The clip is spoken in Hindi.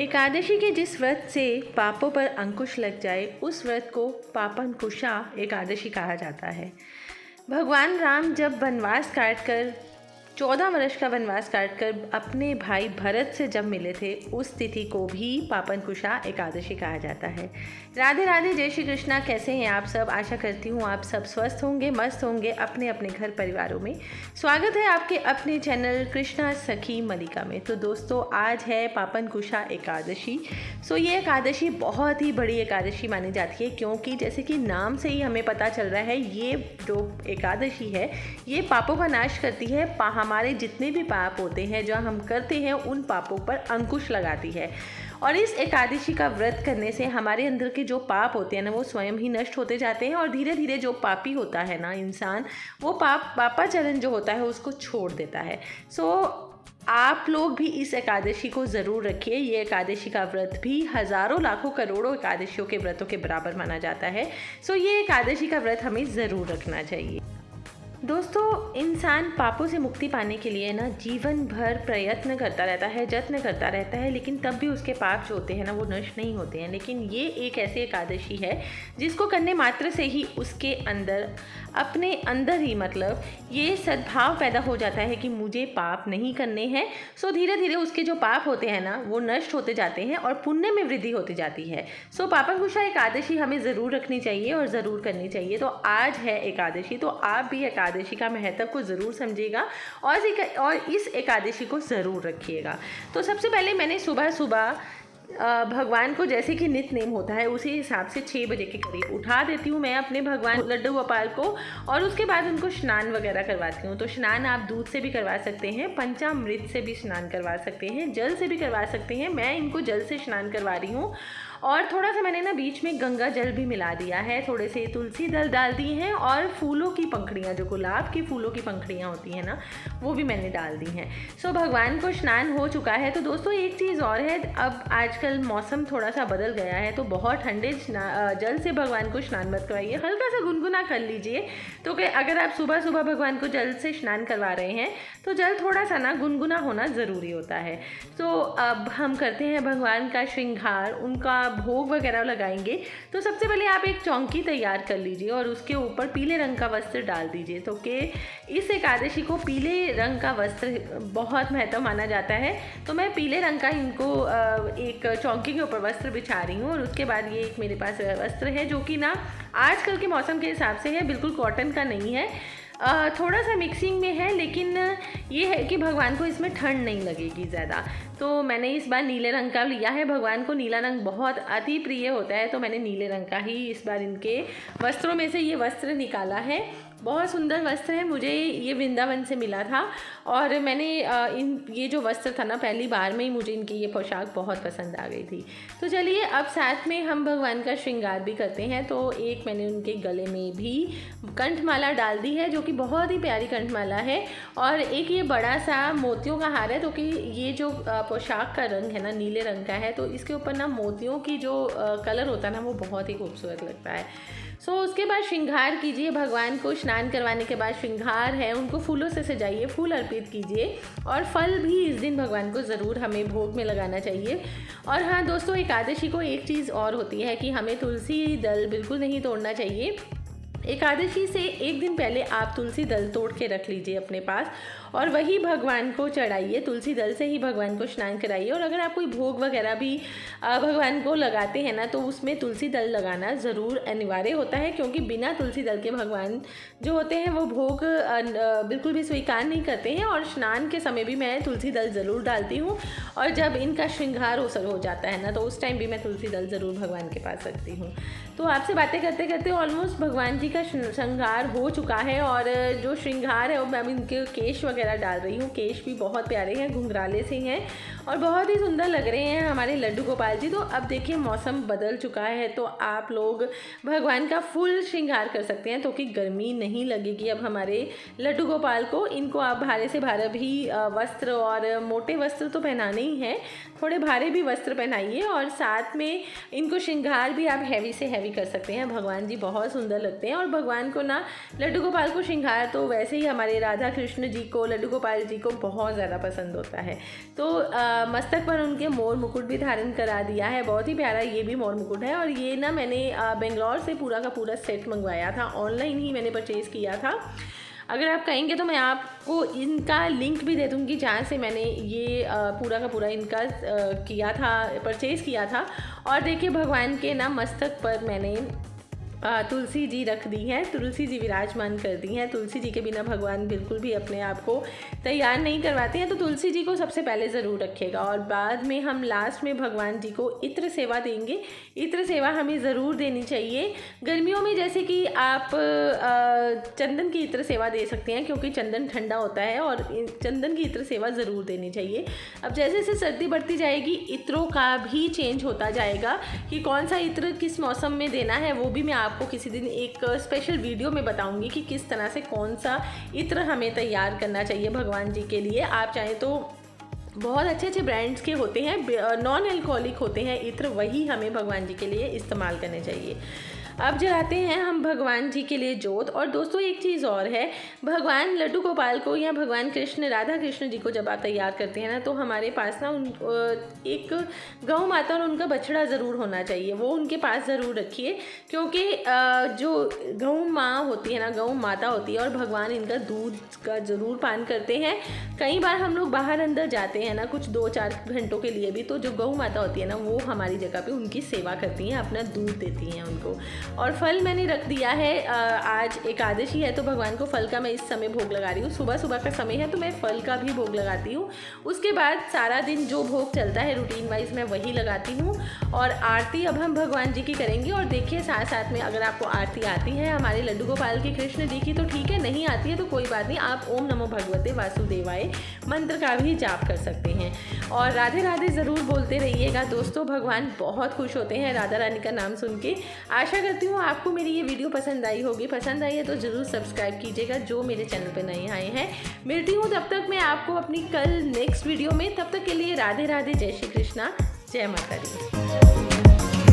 एकादशी के जिस व्रत से पापों पर अंकुश लग जाए उस व्रत को पापंकुशा एकादशी कहा जाता है। भगवान राम जब वनवास काटकर 14 वर्ष का वनवास काटकर अपने भाई भरत से जब मिले थे उस तिथि को भी पापंकुशा एकादशी कहा जाता है। राधे राधे, जय श्री कृष्णा। कैसे हैं आप सब? आशा करती हूँ आप सब स्वस्थ होंगे, मस्त होंगे अपने अपने घर परिवारों में। स्वागत है आपके अपने चैनल कृष्णा सखी मलिका में। तो दोस्तों, आज है पापंकुशा एकादशी। ये एकादशी बहुत ही बड़ी एकादशी मानी जाती है, क्योंकि जैसे कि नाम से ही हमें पता चल रहा है, ये जो एकादशी है ये पापों का नाश करती है। हमारे जितने भी पाप होते हैं जो हम करते हैं उन पापों पर अंकुश लगाती है। और इस एकादशी का व्रत करने से हमारे अंदर के जो पाप होते हैं ना, वो स्वयं ही नष्ट होते जाते हैं और धीरे धीरे जो पापी होता है ना इंसान, वो पापाचरण जो होता है उसको छोड़ देता है। आप लोग भी इस एकादशी को ज़रूर रखिए। ये एकादशी का व्रत भी हज़ारों लाखों करोड़ों एकादशियों के व्रतों के बराबर माना जाता है। ये एकादशी का व्रत हमें ज़रूर रखना चाहिए। दोस्तों, इंसान पापों से मुक्ति पाने के लिए ना जीवन भर प्रयत्न करता रहता है, जत्न करता रहता है, लेकिन तब भी उसके पाप जो होते हैं ना वो नष्ट नहीं होते हैं। लेकिन ये एक ऐसी एकादशी है जिसको करने मात्र से ही उसके अंदर, अपने अंदर ही मतलब ये सद्भाव पैदा हो जाता है कि मुझे पाप नहीं करने हैं। धीरे धीरे उसके जो पाप होते हैं ना वो नष्ट होते जाते हैं और पुण्य में वृद्धि होती जाती है। पापंकुशा एकादशी हमें ज़रूर रखनी चाहिए और ज़रूर करनी चाहिए। तो आज है एकादशी, तो आप भी एकादशी का महत्व को ज़रूर समझिएगा और इस एकादशी को ज़रूर रखिएगा। तो सबसे पहले मैंने सुबह सुबह भगवान को, जैसे कि नित्य नेम होता है उसी हिसाब से 6 बजे के करीब उठा देती हूँ मैं अपने भगवान लड्डू गोपाल को, और उसके बाद उनको स्नान वगैरह करवाती हूँ। तो स्नान आप दूध से भी करवा सकते हैं, पंचामृत से भी स्नान करवा सकते हैं, जल से भी करवा सकते हैं। मैं इनको जल से स्नान करवा रही हूँ और थोड़ा सा मैंने ना बीच में गंगा जल भी मिला दिया है, थोड़े से तुलसी दल डाल दी हैं और फूलों की पंखुड़ियाँ, जो गुलाब की फूलों की पंखुड़ियाँ होती हैं ना, वो भी मैंने डाल दी हैं। भगवान को स्नान हो चुका है। तो दोस्तों, एक चीज़ और है, अब आजकल मौसम थोड़ा सा बदल गया है, तो बहुत ठंडे जल से भगवान को स्नान मत करवाइए, हल्का सा गुनगुना कर लीजिए। तो अगर आप सुबह सुबह भगवान को जल से स्नान करवा रहे हैं तो जल थोड़ा सा ना गुनगुना होना ज़रूरी होता है। अब हम करते हैं भगवान का श्रृंगार, उनका भोग वगैरह लगाएंगे। तो सबसे पहले आप एक चौंकी तैयार कर लीजिए और उसके ऊपर पीले रंग का वस्त्र डाल दीजिए। तो कि इस एकादशी को पीले रंग का वस्त्र बहुत महत्व माना जाता है। तो मैं पीले रंग का इनको एक चौंकी के ऊपर वस्त्र बिछा रही हूँ। और उसके बाद ये एक मेरे पास वस्त्र है जो कि ना आजकल के मौसम के हिसाब से है, बिल्कुल कॉटन का नहीं है, थोड़ा सा मिक्सिंग में है, लेकिन ये है कि भगवान को इसमें ठंड नहीं लगेगी ज़्यादा। तो मैंने इस बार नीले रंग का लिया है, भगवान को नीला रंग बहुत अति प्रिय होता है, तो मैंने नीले रंग का ही इस बार इनके वस्त्रों में से ये वस्त्र निकाला है। बहुत सुंदर वस्त्र है, मुझे ये वृंदावन से मिला था और मैंने ये जो वस्त्र था ना, पहली बार में ही मुझे इनकी ये पोशाक बहुत पसंद आ गई थी। तो चलिए, अब साथ में हम भगवान का श्रृंगार भी करते हैं। तो एक मैंने उनके गले में भी कंठमाला डाल दी है, जो कि बहुत ही प्यारी कंठमाला है, और एक ये बड़ा सा मोतियों का हार है। तो कि ये जो पोशाक का रंग है ना नीले रंग का है, तो इसके ऊपर ना मोतियों की जो कलर होता है ना वो बहुत ही खूबसूरत लगता है। उसके बाद श्रृंगार कीजिए। भगवान को स्नान करवाने के बाद श्रृंगार है, उनको फूलों से सजाइए, फूल अर्पित कीजिए और फल भी इस दिन भगवान को ज़रूर हमें भोग में लगाना चाहिए। और हाँ दोस्तों, एकादशी को एक चीज़ और होती है कि हमें तुलसी दल बिल्कुल नहीं तोड़ना चाहिए। एकादशी से एक दिन पहले आप तुलसी दल तोड़ के रख लीजिए अपने पास और वही भगवान को चढ़ाइए। तुलसी दल से ही भगवान को स्नान कराइए। और अगर आप कोई भोग वगैरह भी भगवान को लगाते हैं ना, तो उसमें तुलसी दल लगाना ज़रूर अनिवार्य होता है, क्योंकि बिना तुलसी दल के भगवान जो होते हैं वो भोग बिल्कुल भी स्वीकार नहीं करते हैं। और स्नान के समय भी मैं तुलसी दल ज़रूर डालती हूँ, और जब इनका श्रृंगार हो जाता है ना, तो उस टाइम भी मैं तुलसी दल ज़रूर भगवान के पास रखती हूँ। तो आपसे बातें करते करते ऑलमोस्ट भगवान जी का श्रृंगार हो चुका है, और जो श्रृंगार है वो मैं इनके केश वगैरह डाल रही हूँ। केश भी बहुत प्यारे हैं, घुंघराले से हैं और बहुत ही सुंदर लग रहे हैं हमारे लड्डू गोपाल जी। तो अब देखिए, मौसम बदल चुका है, तो आप लोग भगवान का फुल श्रृंगार कर सकते हैं, तो कि गर्मी नहीं लगेगी अब हमारे लड्डू गोपाल को। इनको आप भारे से भारा भी वस्त्र, और मोटे वस्त्र तो पहनाने ही हैं, थोड़े भारे भी वस्त्र पहनाइए, और साथ में इनको श्रृंगार भी आप हैवी से हैवी कर सकते हैं। भगवान जी बहुत सुंदर लगते हैं और भगवान को ना लड्डू गोपाल को श्रृंगार तो वैसे ही हमारे राधा कृष्ण जी को, लड्डू गोपाल जी को बहुत ज़्यादा पसंद होता है। तो मस्तक पर उनके मोर मुकुट भी धारण करा दिया है, बहुत ही प्यारा ये भी मोर मुकुट है। और ये ना मैंने बेंगलोर से पूरा का पूरा सेट मंगवाया था, ऑनलाइन ही मैंने परचेज़ किया था। अगर आप कहेंगे तो मैं आपको इनका लिंक भी दे दूँगी जहाँ से मैंने ये पूरा का पूरा इनका किया था, परचेज़ किया था। और देखिए भगवान के ना मस्तक पर मैंने तुलसी जी रख दी हैं, तुलसी जी विराजमान कर दी हैं। तुलसी जी के बिना भगवान बिल्कुल भी अपने आप को तैयार नहीं करवाते हैं, तो तुलसी जी को सबसे पहले ज़रूर रखिएगा। और बाद में हम लास्ट में भगवान जी को इत्र सेवा देंगे। इत्र सेवा हमें ज़रूर देनी चाहिए। गर्मियों में जैसे कि आप चंदन की इत्र सेवा दे सकते हैं, क्योंकि चंदन ठंडा होता है और चंदन की इत्र सेवा ज़रूर देनी चाहिए। अब जैसे जैसे सर्दी बढ़ती जाएगी, इत्रों का भी चेंज होता जाएगा कि कौन सा इत्र किस मौसम में देना है, वो भी मैं आपको किसी दिन एक स्पेशल वीडियो में बताऊंगी कि किस तरह से कौन सा इत्र हमें तैयार करना चाहिए भगवान जी के लिए। आप चाहें तो बहुत अच्छे अच्छे ब्रांड्स के होते हैं, नॉन अल्कोहलिक होते हैं इत्र, वही हमें भगवान जी के लिए इस्तेमाल करने चाहिए। अब जलाते हैं हम भगवान जी के लिए जोत। और दोस्तों एक चीज़ और है, भगवान लड्डू गोपाल को या भगवान कृष्ण, राधा कृष्ण जी को जब आप तैयार करते हैं ना, तो हमारे पास ना एक गौ माता और उनका बछड़ा ज़रूर होना चाहिए, वो उनके पास ज़रूर रखिए। क्योंकि जो गौ माँ होती है ना, गौ माता होती है, और भगवान इनका दूध का ज़रूर पान करते हैं। कई बार हम लोग बाहर अंदर जाते हैं ना, कुछ 2-4 घंटों के लिए भी, तो जो गौ माता होती है ना, वो हमारी जगह पे उनकी सेवा करती हैं, अपना दूध देती हैं उनको। और फल मैंने रख दिया है, आज एकादशी है तो भगवान को फल का मैं इस समय भोग लगा रही हूँ। सुबह सुबह का समय है तो मैं फल का भी भोग लगाती हूँ। उसके बाद सारा दिन जो भोग चलता है रूटीन वाइज मैं वही लगाती हूँ। और आरती अब हम भगवान जी की करेंगे। और देखिए साथ साथ में अगर आपको आरती आती है हमारे लड्डू गोपाल की, कृष्ण जी की, तो ठीक है, नहीं आती है तो कोई बात नहीं, आप ओम नमो भगवते वासुदेवाय मंत्र का भी जाप कर सकते हैं। और राधे राधे ज़रूर बोलते रहिएगा दोस्तों, भगवान बहुत खुश होते हैं राधा रानी का नाम सुन के। आशा करती हूँ आपको मेरी ये वीडियो पसंद आई होगी। पसंद आई है तो ज़रूर सब्सक्राइब कीजिएगा जो मेरे चैनल पे नए आए हैं। मिलती हूँ तब तक मैं आपको अपनी कल नेक्स्ट वीडियो में। तब तक के लिए राधे राधे, जय श्री कृष्णा, जय माता दी।